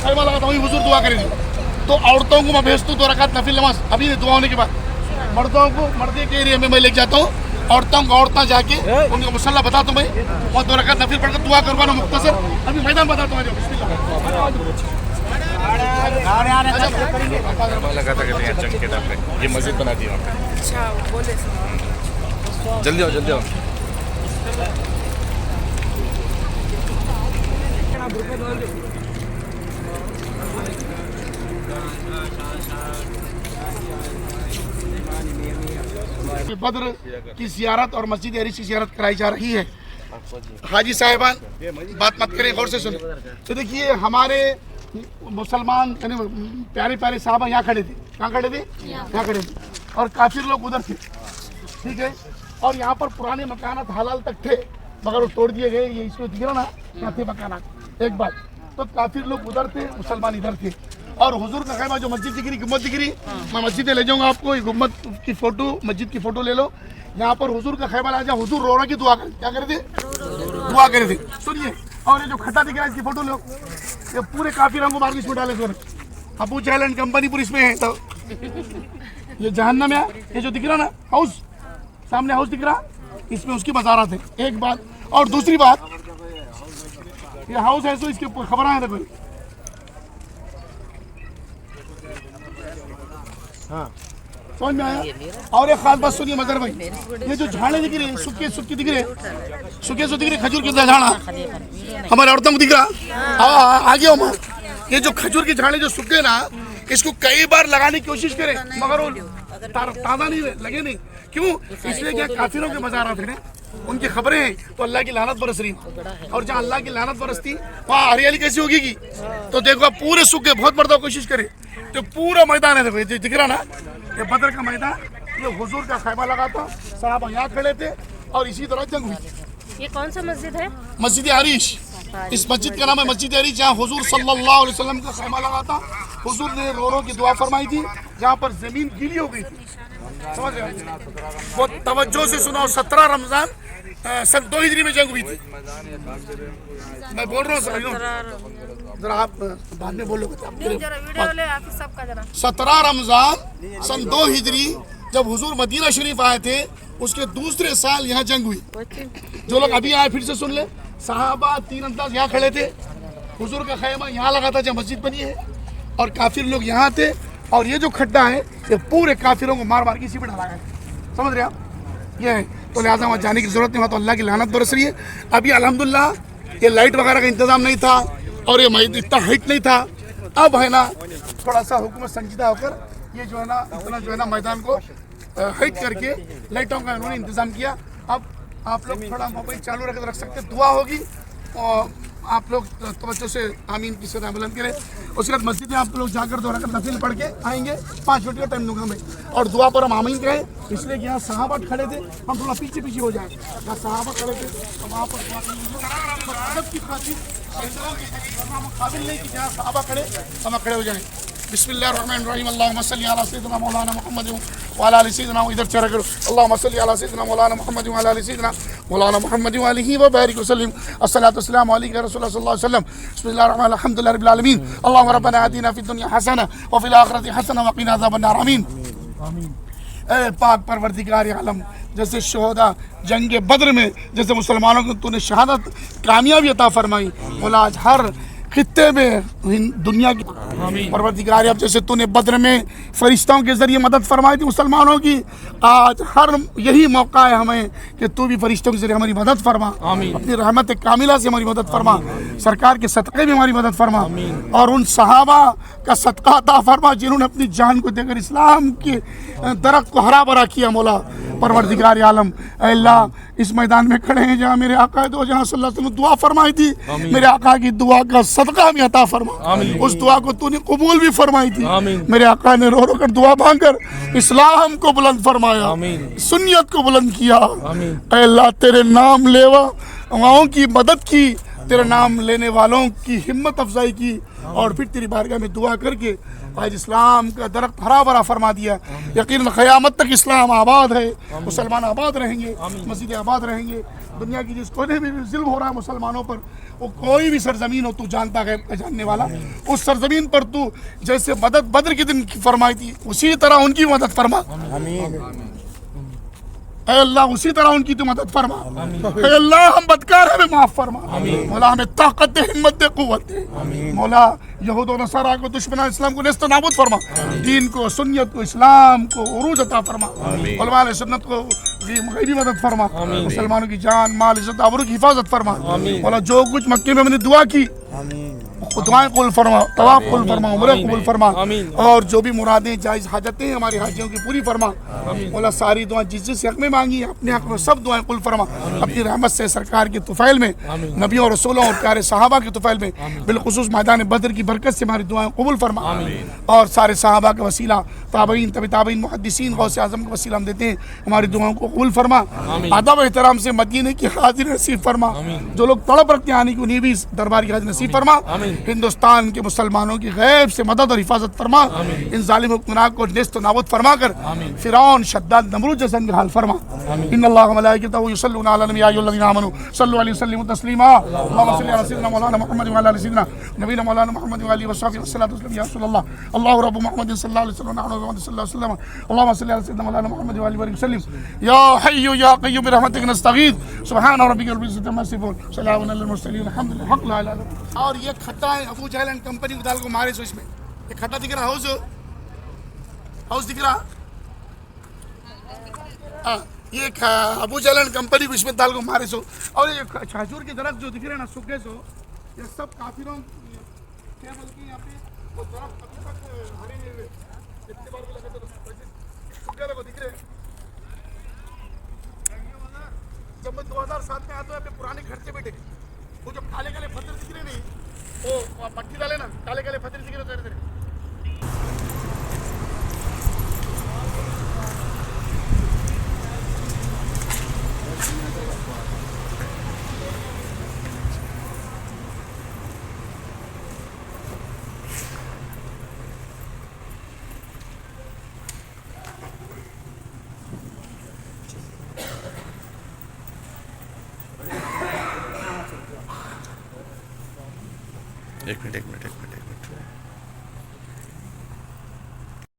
खैमा लगाता हूँ, हुजूर दुआ करेंगे। तो औरतों को मैं भेजता हूँ 2 रकात नफिल नमाज, अभी नहीं दुआ होने के बाद। मर्दों को मर्दे के एरिया में मैं लेके जाता हूँ, औरतें जाके उनको मुसल्ला बताता हूँ भाई, और 2 रकात नफिल पढ़कर दुआ करवाना मुख्तसर। अभी मैदान बताता हूँ, ये मस्जिद बना दी वहाँ पे। अच्छा बोले जल्दी आओ, जल्दी आओ। बद्र की जियारत और मस्जिद अरीश की जियारत कराई जा रही है। हाजी साहिबान बात मत करें, गौर से सुने। तो देखिए हमारे मुसलमान प्यारे प्यारे साहबा यहाँ खड़े थे, कहाँ खड़े थे? यहाँ खड़े थे, और काफिर लोग उधर थे, ठीक है। और यहाँ पर पुराने मकानात हलाल तक थे, मगर वो तोड़ दिए गए। ये इसमें दिख रहा ना, यहाँ थे मकानात। एक बात तो काफिर लोग उधर थे, मुसलमान इधर थे। और हुजूर का खैमा जो मस्जिद दिख रही, गुम्बद दिख रही, मैं मस्जिद ले जाऊंगा आपको। ये गुम्बद की फोटो, मस्जिद की फोटो ले लो। यहाँ पर हुजूर का खैमा लगा, हुजूर रो रहा की दुआ करे, क्या करे थे? दुआ करे थे। सुनिए, और ये जो खड्डा दिख रहा है इसकी फोटो लो। ये पूरे काफिरों को मार के इसमें डाले sir, Abu Jahl and company पूरी इसमें है। तो ये जहन्नम है, ये जो दिख रहा ना हाउस, सामने हाउस दिख रहा, इसमें उसकी मज़ारात है। एक बात, और दूसरी बात, ये हाउस है तो इसकी खबर है कोई? हाँ, समझ में आया? और एक खास बात सुनिए मजर भाई, ये जो झाड़े दिख रहे हैं, सूखे दिख रहे, सूखे दिख रहे, खजूर के झाड़ा हमारे औरतों को दिख रहा। आगे हो, ये जो खजूर के झाड़े जो सूखे ना, इसको कई बार लगाने की कोशिश करें, मगर वो ताज़ा नहीं लगे नहीं। क्यों? इसलिए क्या काफिरों के मज़ारात हैं, उनकी खबरें हैं, तो अल्लाह की लानत बरस रही। और जहाँ अल्लाह की लानत बरसती वहाँ हरियाली कैसी होगी की? तो देखो पूरे सूखे, बहुत मरतबा कोशिश करें तो पूरा मैदान है। देखो ये दिख रहा ना, ये बदर का मैदान, ये हुजूर का खैमा लगा था, साहबा यहाँ खड़े थे, और इसी तरह जंग हुई थी। ये कौन सा मस्जिद है? मस्जिद अरीश। इस मस्जिद का नाम है मस्जिद अरीश, जहाँ हुजूर सल्लल्लाहु अलैहि वसल्लम का खैमा लगा था। हुजूर ने रो की दुआ फरमाई थी, जहाँ पर जमीन गीली हो गई थी। समझ रहे हैं? वो तवज्जो से सुनो। 17 रमजान सन 2 हिजरी में जंग हुई थी। मैं बोल रहा हूँ, जरा आप बाद में बोलोगे। 17 रमजान सन 2 हिजरी जब हुजूर मदीना शरीफ आए थे, उसके दूसरे साल यहाँ जंग हुई। जो लोग अभी आए फिर से सुन ले। सहाबा 3 अंदाज यहाँ खड़े थे, हुजूर का खैमा यहाँ लगा था जहाँ मस्जिद बनी है, और काफिर लोग यहाँ थे। और ये जो खड्डा है, ये पूरे काफिरों को मार मार के इसी पे ढला गया। समझ रहे आप? ये है, तो लिहाजा वहाँ जाने की जरूरत नहीं, वहाँ तो अल्लाह की लानत बरस रही है। अभी अल्हम्दुलिल्लाह ये लाइट वगैरह का इंतजाम नहीं था, और ये इतना हाइट नहीं था। अब है ना थोड़ा सा हुकूमत संजीदा होकर ये जो है ना, इतना जो है ना मैदान को हाइट करके लाइटों का उन्होंने इंतजाम किया। अब आप लोग थोड़ा मोबाइल चालू रख सकते, दुआ होगी, और आप लोग तवज्जो से आमीन की सदा बुलंद करें। उसके बाद मस्जिद में आप लोग जाकर 2 रकात नफिल पढ़ के आएंगे। 5 मिनट का टाइम दूंगा मैं, और दुआ पर हम आमीन कहें, इसलिए कि यहाँ सहाबा खड़े थे, हम थोड़ा पीछे पीछे हो जाए। यहाँ सहाबा खड़े थे तो वहाँ पर अदब की खातिर काबिल नहीं कि जहाँ सहाबा खड़े हम खड़े हो जाएँ। बिस्मिल्लाहिर्रहमानिर्रहीम। अल्लाहुम्मा सल्ली अला सय्यिदिना मौलाना मुहम्मद व अला आलि सय्यिदिना। इधर चेहरा करो। अल्लाहुम्मा सल्ली अला सय्यिदिना मौलाना मुहम्मद व अला आलि सय्यिदिना मौलाना मुहम्मद व आलिहि व बारिक वसल्लिम। अस्सलातु वस्सलामु अलैका या रसूलल्लाह सल्लल्लाहु अलैहि वसल्लम। बिस्मिल्लाहिर रहमानिर रहीम। अल्हम्दुलिल्लाहि रब्बिल आलमीन। अल्लाहुम्मा रब्बना आतिना फिद दुनिया हसना व फिल आखिरति हसना व क़िना अज़ाबन्नार। आमीन आमीन। ए पाक परवरदिगार आलम, जैसे शोहदा जंग बद्र में जैसे मुसलमानों को तूने शहादत कामयाबी अता फरमाई, मौला आज हर खित्ते में दुनिया की परवरदिगार, अब जैसे तूने बद्र में फरिश्तों के जरिए मदद फरमाई थी मुसलमानों की, आज हर यही मौका है हमें कि तू भी फरिश्तों के जरिए हमारी मदद फरमा। अपनी रहमत कामिला से हमारी मदद फरमा, सरकार के सदक़े में हमारी मदद फरमा, और उन सहाबा का सदका अता फरमा जिन्होंने अपनी जान को देकर इस्लाम के दरख्त को हरा भरा किया। मौला परवरदिगार आलम, अल्लाह इस मैदान में खड़े हैं जहाँ मेरे आका दो जहाँ सल्लल्लाहु अलैहि वसल्लम दुआ फरमाई थी, मेरे आका की दुआ का सदका में अता फरमा। उस दुआ को तूने कबूल भी फरमाई थी। मेरे आका ने रो रो कर दुआ मांगकर इस्लाम को बुलंद फरमाया, सुन्नियत को बुलंद किया। अल्लाह तेरे नाम लेवाओं की मदद की, तेरा नाम लेने वालों की हिम्मत अफजाई की, और फिर तेरी बारगाह में दुआ करके आज इस्लाम का दरख्त हरा भरा फरमा दिया। यकीन क़यामत तक इस्लाम आबाद है, मुसलमान आबाद रहेंगे, मस्जिदें आबाद रहेंगे। دنیا کی جس کونے میں بھی ظلم ہو رہا ہے مسلمانوں پر، وہ کوئی بھی سرزمین ہو تو جانتا ہے غیب کا جاننے والا، اس سرزمین پر تو جیسے مدد بدر کے دن فرمائی تھی اسی طرح ان کی مدد فرما، اے اللہ اسی طرح ان کی تو مدد فرما، اے اللہ ہم بدکار ہیں معاف فرما، مولا ہمیں طاقت دے، ہمت دے، قوت دے، مولا یہود و نصارہ کو، دشمنان اسلام کو نیست و نابود فرما، دین کو، سنت کو، اسلام کو عروج عطا فرما، علماء علیہ سنت کو غیبی مدد فرما، مسلمانوں کی جان مال عزت آبرو کی حفاظت فرما، مولا جو کچھ مکے میں ہم نے دعا کی دعائیں قبول فرما، طواف قبول فرما، عمرہ قبول فرما، اور جو بھی مرادیں جائز حاجتیں ہماری حاجیوں کی پوری فرما، مولا ساری دعائیں جس جس حق میں مانگی اپنے حق میں سب دعائیں قبول فرما، اپنی رحمت سے سرکار کی طفیل میں، نبیوں اور رسولوں اور پیارے صحابہ کی طفیل میں، بالخصوص میدان بدر کی برکت سے ہماری دعائیں قبول فرما، اور سارے صحابہ کا وسیلہ، تابعین، تبع تابعین، محدثین، غوث اعظم کا وسیلہ ہم دیتے ہیں، ہماری دعاؤں کو قبول فرما، ادب و احترام سے مدینے کی حاضری نصیب فرما، جو لوگ تڑپ رکھتے ہیں آنے کی انہیں بھی دربار کی حاضری نصیب فرما، ہندوستان کے مسلمانوں کی غیب سے مدد اور حفاظت فرما، ان ظالم حکمران کو نیست و نابود فرما کر فرعون، شداد، نمرود جیسا انگل فرما۔ ان اللہ ملائکتہ یصلون علی النبی یا ایھا الذین آمنوا صلوا علیہ وسلموا تسلیما، اللهم صل علی سیدنا مولانا محمد وعلی آل سیدنا نبینا مولانا محمد وعلی وصحبہ وسلم یا رسول اللہ، اللہ رب محمد صلی اللہ علیہ وسلم ونحن محمد صلی اللہ علیہ وسلم، اللهم صل علی سیدنا مولانا محمد وعلی آل وسلم، یا حی یا قیوم برحمتک نستغیث، سبحان ربک رب العزۃ عما یصفون، سلام علی المرسلین، الحمد للہ حق لا الہ الا اللہ۔ اور یہ کھٹا ہے ابو جہل اینڈ کمپنی کو ڈال کو مارے سو، اس میں یہ کھٹا دکھ رہا ہاؤس دکھ رہا، یہ ابو جہل اینڈ کمپنی کو اس میں ڈال کو مارے سو، اور یہ کھجور کے درخت جو دکھ رہے ہیں نا سوکھے سو، یہ سب کافروں کیا بلکہ یہاں پہ وہ درخت ابھی تک ہرے نہیں ہوئے، اتنے بار بھی لگے تو سوکھے لگو دکھ رہے ہیں۔ جب میں 2007 میں آتا ہوں اپنے پرانے گھر سے بیٹھے، وہ جب کالے کالے پتھر دکھ رہے نہیں، وہ مٹی ڈالے نا، کالے کالے پتھر دکھ رہے تھے۔ ایک منٹ